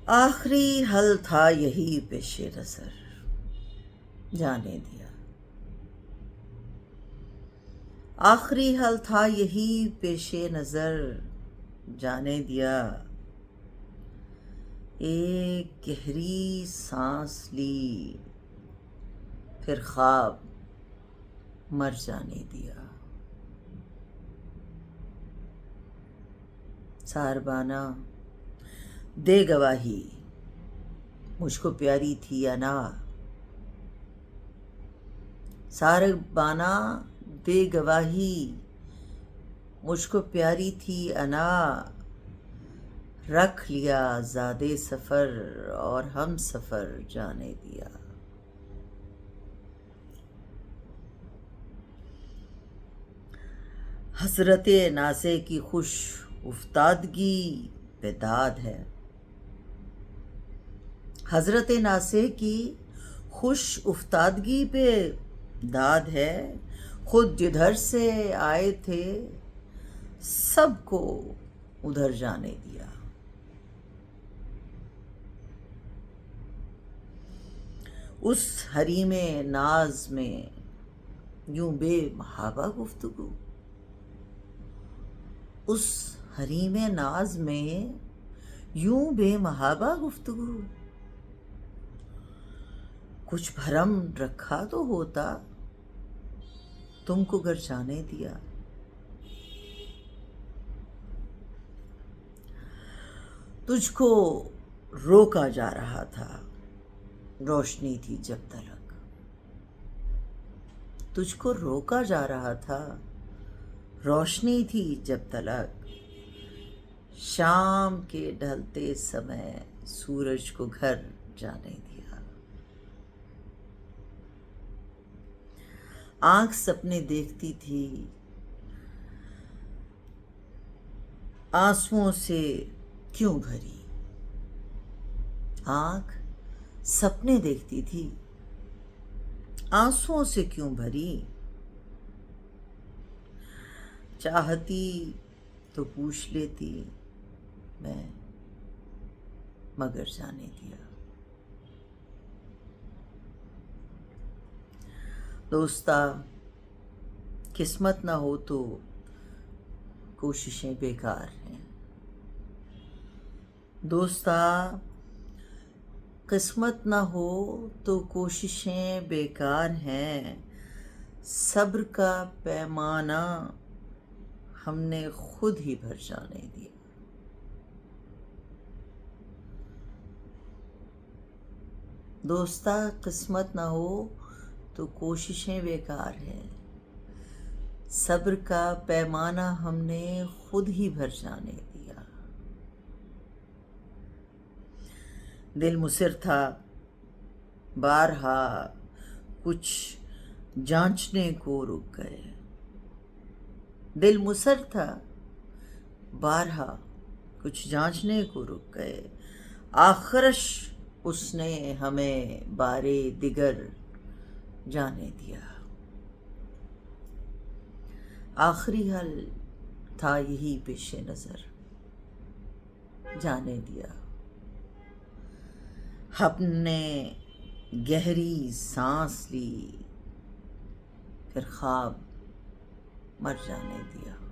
آخری حل تھا یہی پیش نظر، جانے دیا۔ آخری حل تھا یہی پیش نظر، جانے دیا۔ ایک گہری سانس لی، پھر خواب مر جانے دیا۔ ساربانہ دے گواہی، مجھ کو پیاری تھی انا۔ ساربانہ دے گواہی، مجھ کو پیاری تھی انا۔ رکھ لیا زادِ سفر اور ہم سفر، جانے دیا۔ حضرت نازے کی خوش افتادگی پہ داد ہے۔ حضرت نازے کی خوش افتادگی پہ داد ہے۔ خود جدھر سے آئے تھے سب کو ادھر جانے دیا۔ اس حریم ناز میں یوں بے محابہ گفتگو، اس حریم ناز میں یوں بے محابہ گفتگو۔ کچھ بھرم رکھا تو ہوتا، تم کو گر جانے دیا۔ تجھ کو روکا جا رہا تھا، روشنی تھی جب تلک۔ تجھ کو روکا جا رہا تھا، روشنی تھی جب تلک۔ شام کے ڈھلتے سمے سورج کو گھر جانے دیا۔ آنکھ سپنے دیکھتی تھی، آنسوؤں سے کیوں بھری۔ آنکھ سپنے دیکھتی تھی، آنسوؤں سے کیوں بھری۔ چاہتی تو پوچھ لیتی میں، مگر جانے دیا۔ دوستا قسمت نہ ہو تو کوششیں بیکار ہیں۔ دوستا قسمت نہ ہو تو کوششیں بیکار ہیں۔ صبر کا پیمانہ ہم نے خود ہی بھر جانے دیا۔ دوستا قسمت نہ ہو تو کوششیں بیکار ہیں۔ صبر کا پیمانہ ہم نے خود ہی بھر جانے دیا۔ دل مصر تھا بارہا کچھ جانچنے کو رک گئے۔ دل مصر تھا بارہا کچھ جانچنے کو رک گئے۔ آخرش اس نے ہمیں بارے دیگر جانے دیا۔ آخری حل تھا یہی پیش نظر، جانے دیا۔ ہم نے گہری سانس لی، پھر خواب مر جانے دیا۔